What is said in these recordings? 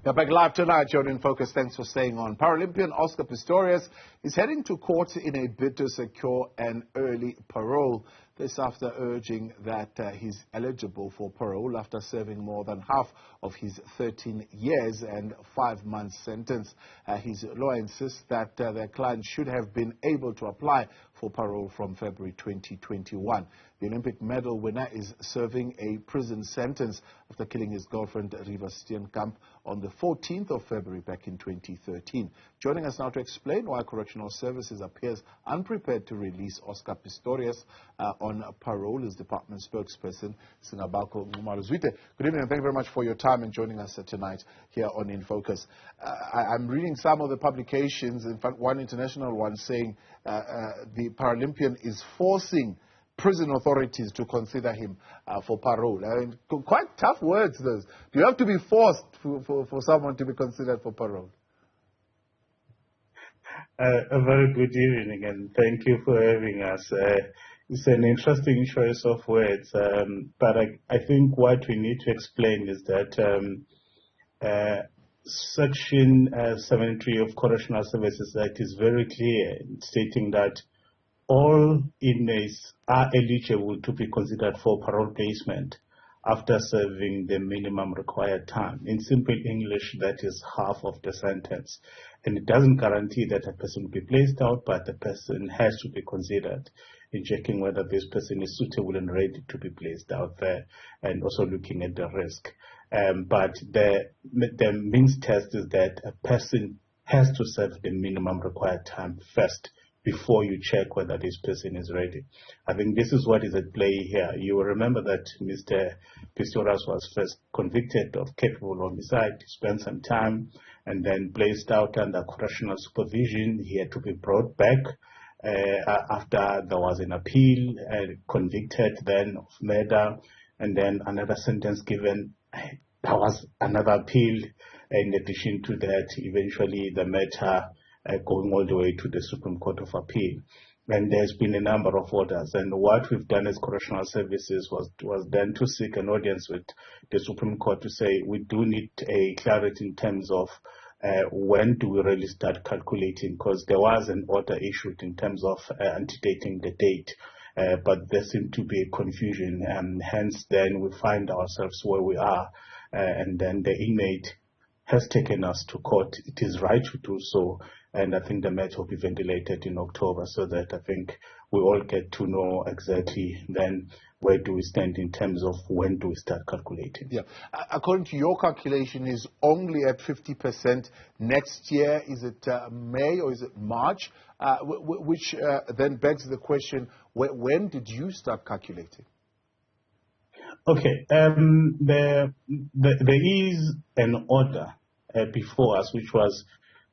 You're back live tonight. You're in focus. Thanks for staying on. Paralympian Oscar Pistorius is heading to court in a bid to secure an early parole. This after urging that he's eligible for parole after serving more than half of his 13 years and 5 months sentence. His lawyer insists that their client should have been able to apply for parole from February 2021. The Olympic medal winner is serving a prison sentence after killing his girlfriend Reeva Steenkamp on the 14th of February back in 2013. Joining us now to explain why Correctional Services appears unprepared to release Oscar Pistorius on parole is Department Spokesperson Singabakho Nxumalo. Good evening and thank you very much for your time and joining us tonight here on In Focus. I'm reading some of the publications, in fact one international one, saying the Paralympian is forcing prison authorities to consider him for parole. Quite tough words, those. Do you have to be forced for someone to be considered for parole? A very good evening and thank you for having us. It's an interesting choice of words, but I think what we need to explain is that Section 73 of Correctional Services Act is very clear, stating that all inmates are eligible to be considered for parole placement after serving the minimum required time. In simple English, that is half of the sentence. And it doesn't guarantee that a person will be placed out, but the person has to be considered in checking whether this person is suitable and ready to be placed out there, and also looking at the risk. But the means test is that a person has to serve the minimum required time first before you check whether this person is ready. I think this is what is at play here. You will remember that Mr. Pistorius was first convicted of culpable homicide, spent some time, and then placed out under correctional supervision. He had to be brought back after there was an appeal, convicted then of murder, and then another sentence given. There was another appeal. In addition to that, eventually the matter going all the way to the Supreme Court of Appeal. And there's been a number of orders. And what we've done as Correctional Services was then to seek an audience with the Supreme Court to say we do need a clarity in terms of when do we really start calculating, because there was an order issued in terms of antedating the date. But there seemed to be a confusion, and hence then we find ourselves where we are. And then the inmate has taken us to court. It is right to do so, and I think the matter will be ventilated in October so that I think we all get to know exactly then where do we stand in terms of when do we start calculating. Yeah. According to your calculation, is only at 50% next year. Is it May or is it March? Which then begs the question, when did you start calculating? Okay, there is an order before us which was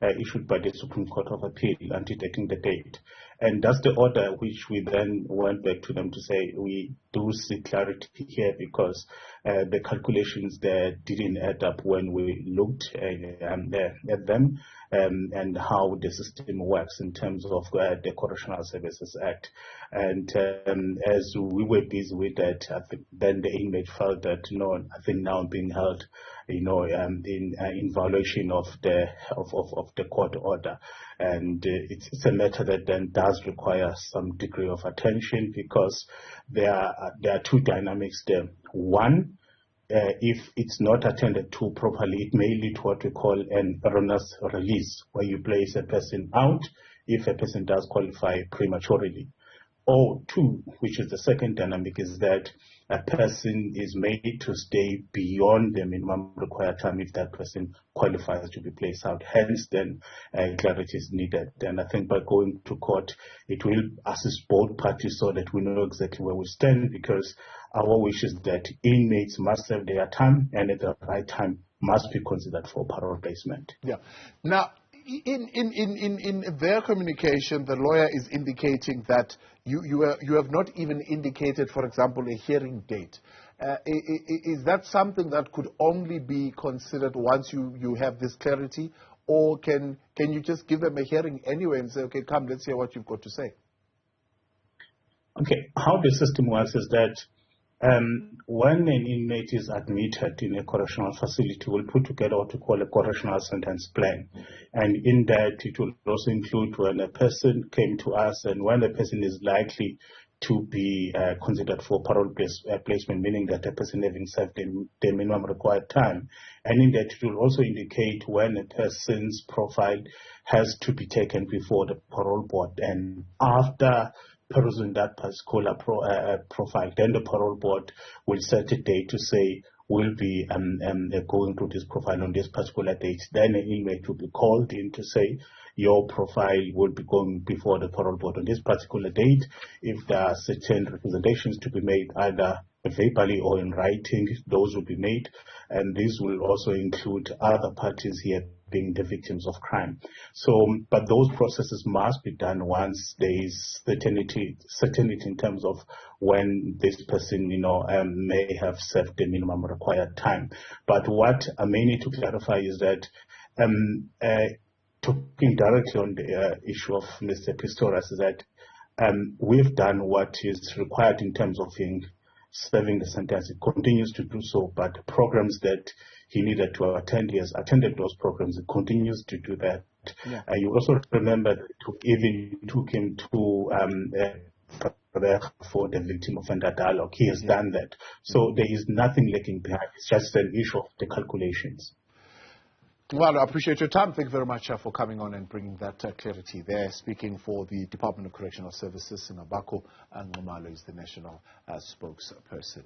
issued by the Supreme Court of Appeal antedating the date. And that's the order which we then went back to them to say we do see clarity here because the calculations there didn't add up when we looked at them and how the system works in terms of the Correctional Services Act. And as we were busy with that, I think then the inmate felt that, I think now I'm being held, in violation of the court order. And it's a matter that then does require some degree of attention because there are two dynamics there. One, if it's not attended to properly, it may lead to what we call an erroneous release, where you place a person out if a person does qualify prematurely. Or two, which is the second dynamic, is that a person is made to stay beyond the minimum required time if that person qualifies to be placed out. Hence, then clarity is needed. And I think by going to court, it will assist both parties so that we know exactly where we stand, because our wish is that inmates must serve their time and at the right time must be considered for parole placement. Yeah. Now, in their communication, the lawyer is indicating that you have not even indicated, for example, a hearing date. Is that something that could only be considered once you have this clarity, or can you just give them a hearing anyway and say, okay, come, let's hear what you've got to say? Okay, how the system works is that When an inmate is admitted in a correctional facility, we'll put together what we call a correctional sentence plan. And in that, it will also include when a person came to us and when a person is likely to be considered for parole placement, meaning that a person having served the minimum required time. And in that, it will also indicate when a person's profile has to be taken before the parole board. And after perusing that particular profile, then the parole board will set a date to say, we'll be going through this profile on this particular date. Then an inmate will be called in to say, your profile will be going before the parole board on this particular date. If there are certain representations to be made, either verbally or in writing, those will be made. And these will also include other parties here being the victims of crime. So, but those processes must be done once there is certainty in terms of when this person, may have served the minimum required time. But what I may need to clarify is that talking directly on the issue of Mr. Pistorius is that we've done what is required in terms of serving the sentence. It continues to do so, but the programs that he needed to attend, he has attended those programs. He continues to do that. Yeah. You also remember that even took him to for the victim offender dialogue. He has done that. So there is nothing lacking behind. It's just an issue of the calculations. Well, I appreciate your time. Thank you very much for coming on and bringing that clarity there. Speaking for the Department of Correctional Services, Singabakho Nxumalo is the national spokesperson.